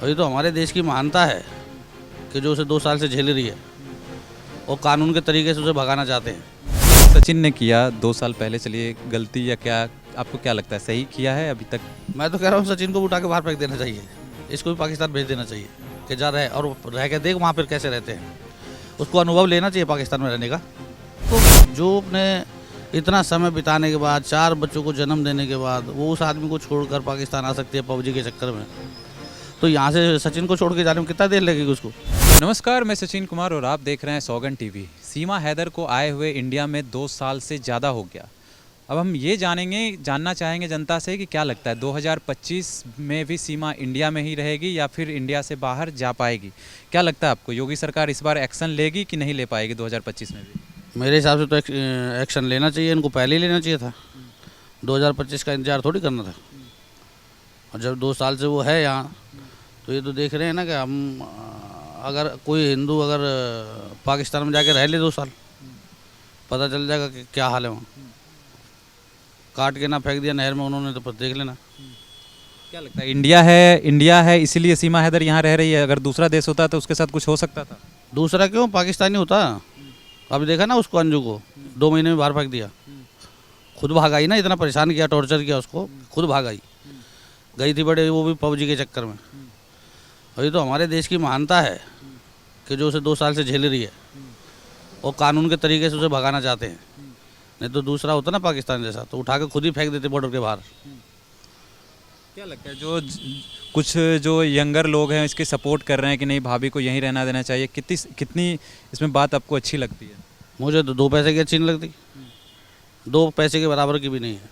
वही तो हमारे देश की महानता है कि जो उसे 2 साल से झेल रही है और कानून के तरीके से उसे भगाना चाहते हैं। सचिन ने किया 2 साल पहले, चलिए गलती या क्या, आपको क्या लगता है सही किया है अभी तक? मैं तो कह रहा हूँ सचिन को उठा के बाहर फेंक देना चाहिए, इसको भी पाकिस्तान भेज देना चाहिए कि जा रहे और रह के देख वहाँ पर कैसे रहते हैं। उसको अनुभव लेना चाहिए पाकिस्तान में रहने का। तो जो अपने इतना समय बिताने के बाद 4 बच्चों को जन्म देने के बाद वो उस आदमी को छोड़कर पाकिस्तान आ सकती है पबजी के चक्कर में, तो यहाँ से सचिन को छोड़ के जाने में कितना देर लगेगी उसको। नमस्कार, मैं सचिन कुमार और आप देख रहे हैं सौगन टीवी। सीमा हैदर को आए हुए इंडिया में 2 साल से ज़्यादा हो गया। अब हम ये जानना चाहेंगे जनता से कि क्या लगता है 2025 में भी सीमा इंडिया में ही रहेगी या फिर इंडिया से बाहर जा पाएगी? क्या लगता है आपको, योगी सरकार इस बार एक्शन लेगी कि नहीं ले पाएगी 2025 में भी? मेरे हिसाब से तो एक्शन लेना चाहिए, इनको पहले ही लेना चाहिए था। 2025 का इंतजार थोड़ी करना था। और जब 2 साल से वो है यहाँ, तो ये तो देख रहे हैं ना कि हम अगर कोई हिंदू अगर पाकिस्तान में जाके रह ले 2 साल, पता चल जाएगा कि क्या हाल है वहाँ। काट के ना फेंक दिया नहर में उन्होंने, तो फिर देख लेना। क्या लगता है इंडिया है इसीलिए सीमा हैदर यहाँ रह रही है? अगर दूसरा देश होता तो उसके साथ कुछ हो सकता था? दूसरा क्यों, पाकिस्तानी होता। अभी देखा ना उसको, अंजू को 2 महीने में बाहर फेंक दिया। खुद भाग आई ना, इतना परेशान किया, टॉर्चर किया उसको, खुद भाग आई। गई थी बड़े, वो भी पबजी के चक्कर में। और ये तो हमारे देश की महानता है कि जो उसे 2 साल से झेल रही है और कानून के तरीके से उसे भगाना चाहते हैं। नहीं तो दूसरा होता ना पाकिस्तान जैसा, तो उठा के खुद ही फेंक देते बॉर्डर के बाहर। क्या लगता है कुछ जो यंगर लोग हैं इसके सपोर्ट कर रहे हैं कि नहीं भाभी को यहीं रहना देना चाहिए, कितनी इसमें बात आपको अच्छी लगती है? मुझे तो 2 पैसे की अच्छी नहीं लगती, 2 पैसे के बराबर की भी नहीं है।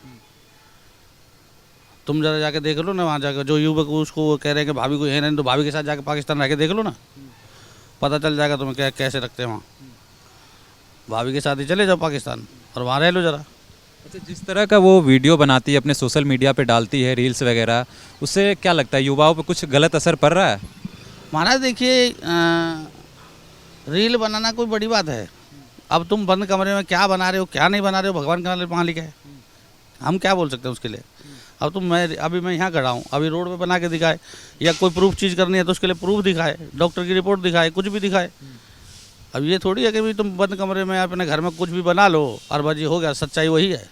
तुम जरा जाके देख लो ना, वहाँ जाकर जो युवक उसको कह रहे हैं कि भाभी को यहीं रहने, तो भाभी के साथ जाके पाकिस्तान रह के देख लो ना, पता चल जाएगा तुम्हें क्या कैसे रखते हैं वहाँ। भाभी के साथ ही चले जाओ पाकिस्तान और वहाँ रह लो जरा। अच्छा, जिस तरह का वो वीडियो बनाती है अपने सोशल मीडिया पे डालती है, रील्स वगैरह, उससे क्या लगता है युवाओं पे कुछ गलत असर पड़ रहा है? महाराज देखिए, रील बनाना कोई बड़ी बात है। अब तुम बंद कमरे में क्या बना रहे हो क्या नहीं बना रहे हो, भगवान का वहाँ लिखा है, हम क्या बोल सकते हैं उसके लिए। अब मैं यहाँ खड़ा हूँ, अभी रोड पे बना के दिखाए, या कोई प्रूफ चीज़ करनी है तो उसके लिए प्रूफ दिखाए, डॉक्टर की रिपोर्ट दिखाए, कुछ भी दिखाए। अब ये थोड़ी है कि भाई तुम बंद कमरे में अपने घर में कुछ भी बना लो और बाजी हो गया, सच्चाई वही है।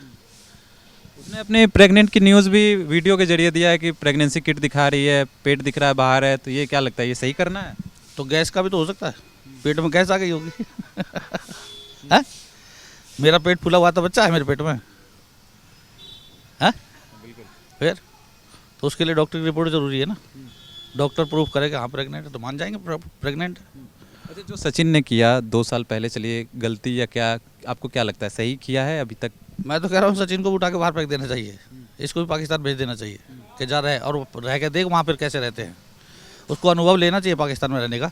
उसने अपने प्रेग्नेंट की न्यूज़ भी वीडियो के जरिए दिया है कि प्रेगनेंसी किट दिखा रही है, पेट दिख रहा है बाहर है, तो ये क्या लगता है ये सही करना है? तो गैस का भी तो हो सकता है, पेट में गैस आ गई होगी। है? मेरा पेट फूला हुआ था, बच्चा है मेरे पेट में है, फिर तो उसके लिए डॉक्टर की रिपोर्ट जरूरी है ना। डॉक्टर प्रूफ करेगा हाँ प्रेग्नेंट है तो मान जाएंगे प्रेग्नेंट है। अच्छा, जो सचिन ने किया 2 साल पहले, चलिए गलती या क्या, आपको क्या लगता है सही किया है अभी तक? मैं तो कह रहा हूँ सचिन को उठा के बाहर फेंक देना चाहिए, इसको भी पाकिस्तान भेज देना चाहिए कि जा रहे और रह के देख वहाँ पर कैसे रहते हैं। उसको अनुभव लेना चाहिए पाकिस्तान में रहने का।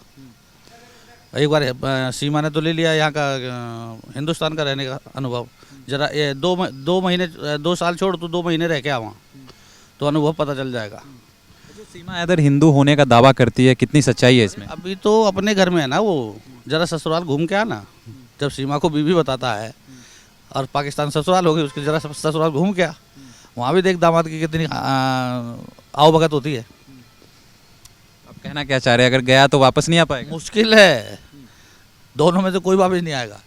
एक बार सीमा ने तो ले लिया यहाँ का हिंदुस्तान का रहने का अनुभव। जरा ये 2 साल छोड़ तो 2 महीने रह के आ वहाँ, तो अनुभव पता चल जाएगा। सीमा हैदर हिंदू होने का दावा करती है, कितनी सच्चाई है इसमें? अभी तो अपने घर में है ना वो, जरा ससुराल घूम के आना। जब सीमा को बीवी बताता है और पाकिस्तान ससुराल होगी उसकी, जरा ससुराल घूम के आ, वहाँ भी देख दामाद की कितनी आवभगत होती है। आप कहना क्या चाह रहे हैं, अगर गया तो वापस नहीं आ पाएगा? मुश्किल है, दोनों में से कोई वापस नहीं आएगा।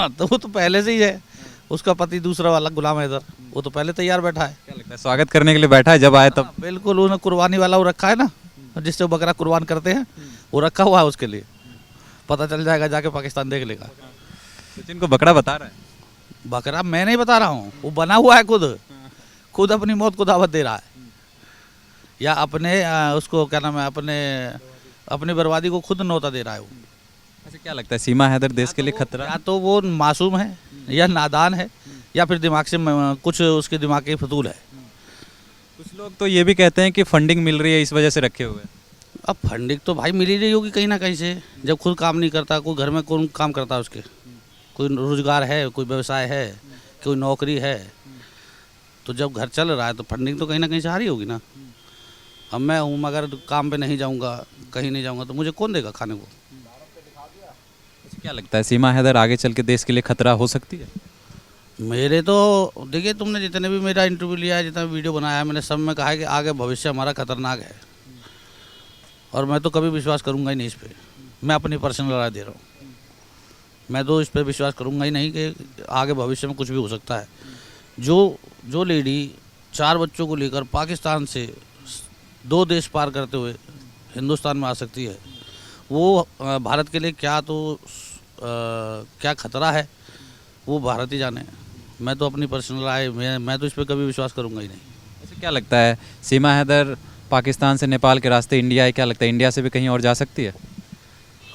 तो वो तो पहले से ही है, उसका पति दूसरा वाला गुलाम हैदर, वो तो पहले तैयार बैठा है। क्या लगता है स्वागत करने के लिए बैठा है जब आए तब? बिल्कुल, उन्हें कुर्बानी वाला वो रखा है ना, जिससे बकरा कुर्बान करते हैं, वो रखा हुआ है उसके लिए। पता चल जाएगा, जाके पाकिस्तान देख लेगा। सचिन को बकरा बता रहा है? बकरा मैं नहीं बता रहा हूँ, वो बना हुआ है, खुद अपनी मौत को दावत दे रहा है, या अपने उसको क्या नाम है, अपनी बर्बादी को खुद न्योता दे रहा है वो। अच्छा, क्या लगता है सीमा हैदर देश के लिए खतरा? या तो वो मासूम है या नादान है, या फिर दिमाग से कुछ उसके दिमाग के फतूल है। कुछ लोग तो ये भी कहते हैं कि फंडिंग मिल रही है इस वजह से रखे हुए हैं। अब फंडिंग तो भाई मिल ही रही होगी कहीं ना कहीं से, जब खुद काम नहीं करता, कोई घर में कौन काम करता है उसके, कोई रोजगार है, कोई व्यवसाय है, कोई नौकरी है, तो जब घर चल रहा है तो फंडिंग तो कहीं ना कहीं से आ रही होगी ना। अब मैं हूँ मगर काम पे नहीं जाऊँगा, कहीं नहीं जाऊँगा, तो मुझे कौन देगा खाने को। क्या लगता है सीमा हैदर आगे चल के देश के लिए खतरा हो सकती है? मेरे तो देखिए, तुमने जितने भी मेरा इंटरव्यू लिया है, जितना वीडियो बनाया है, मैंने सब में कहा है कि आगे भविष्य हमारा खतरनाक है, और मैं तो कभी विश्वास करूंगा ही नहीं इस पे। मैं अपनी पर्सनल राय दे रहा हूँ, मैं तो इस पे विश्वास करूंगा ही नहीं कि आगे भविष्य में कुछ भी हो सकता है। जो लेडी 4 बच्चों को लेकर पाकिस्तान से 2 देश पार करते हुए हिंदुस्तान में आ सकती है, वो भारत के लिए क्या खतरा है, वो भारत ही जाने। मैं तो अपनी पर्सनल राय, मैं तो इस पर कभी विश्वास करूंगा ही नहीं। वैसे क्या लगता है, सीमा हैदर पाकिस्तान से नेपाल के रास्ते इंडिया है, क्या लगता है इंडिया से भी कहीं और जा सकती है?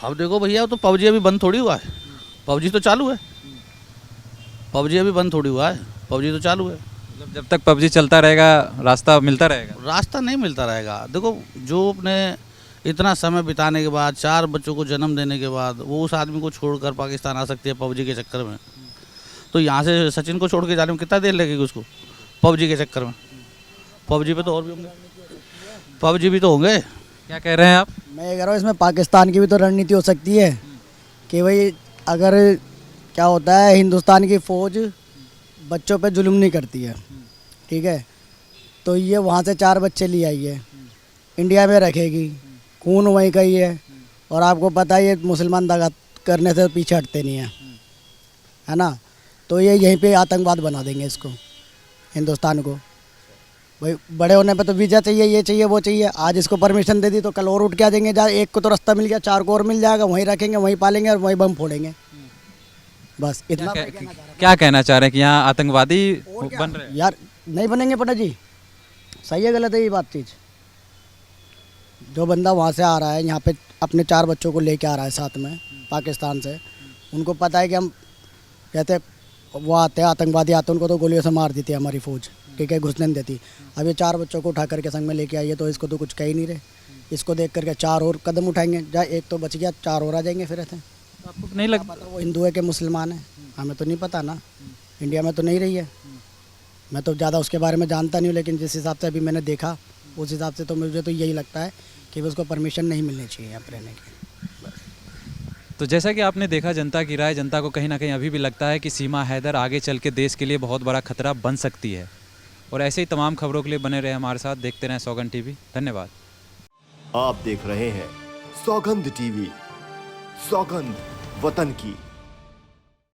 अब देखो भैया, तो पबजी अभी बंद थोड़ी हुआ है, पबजी तो चालू है। पबजी अभी बंद थोड़ी हुआ है, पबजी तो चालू है। मतलब जब तक पबजी चलता रहेगा रास्ता मिलता रहेगा? रास्ता नहीं मिलता रहेगा। देखो, जो अपने इतना समय बिताने के बाद, 4 बच्चों को जन्म देने के बाद, वो उस आदमी को छोड़कर पाकिस्तान आ सकती है पबजी के चक्कर में, तो यहाँ से सचिन को छोड़ के जाने में कितना देर लगेगी उसको पबजी के चक्कर में? पबजी पे तो और भी होंगे, पबजी भी तो होंगे। क्या कह रहे हैं आप? मैं कह रहा हूँ इसमें पाकिस्तान की भी तो रणनीति हो सकती है कि भाई अगर क्या होता है, हिंदुस्तान की फ़ौज बच्चों पे जुल्म नहीं करती है, ठीक है, तो ये वहाँ से 4 बच्चे ले आई है, इंडिया में रखेगी, खून वहीं का ही है, और आपको पता है ये मुसलमान दगा करने से पीछे हटते नहीं हैं, है ना, तो ये यहीं पे आतंकवाद बना देंगे इसको, हिंदुस्तान को। भाई बड़े होने पे तो वीज़ा चाहिए, ये चाहिए, वो चाहिए। आज इसको परमिशन दे दी तो कल और उठ के आ जाएंगे, जहाँ एक को तो रास्ता मिल गया, 4 को और मिल जाएगा, वहीं रखेंगे, वहीं पालेंगे और वहीं बम फोड़ेंगे। बस इतना क्या कहना चाह रहे हैं कि यहाँ आतंकवादी बन रहे हैं? यार नहीं बनेंगे पंडित जी, सही है गलत है ये बात चीज़? जो बंदा वहाँ से आ रहा है, यहाँ पे अपने 4 बच्चों को लेके आ रहा है साथ में पाकिस्तान से, उनको पता है कि हम कहते वो आते हैं आतंकवादी आते हैं, उनको तो गोलियों से मार देती है हमारी फ़ौज, ठीक है, घुसने नहीं देती। अब ये 4 बच्चों को उठा करके संग में लेके आई है, तो इसको तो कुछ कह ही नहीं रहे। इसको देख करके 4 और कदम उठाएंगे, जहाँ एक तो बच गया, 4 और आ जाएंगे फिर ऐसे। आपको नहीं लगता पता वो हिंदू है कि मुसलमान है, हमें तो नहीं पता ना, इंडिया में तो नहीं रही है, मैं तो ज़्यादा उसके बारे में जानता नहीं हूँ, लेकिन जिस हिसाब से अभी मैंने देखा उस हिसाब से तो मुझे तो यही लगता है कि उसको परमिशन नहीं मिलनी चाहिए यहाँ पर रहने की। तो जैसा कि आपने देखा जनता की राय, जनता को कहीं ना कहीं अभी भी लगता है कि सीमा हैदर आगे चल के देश के लिए बहुत बड़ा खतरा बन सकती है। और ऐसे ही तमाम खबरों के लिए बने रहे हमारे साथ, देखते रहें सौगंध टीवी। धन्यवाद। आप देख रहे हैं सौगंध टीवी, सौगंध वतन की।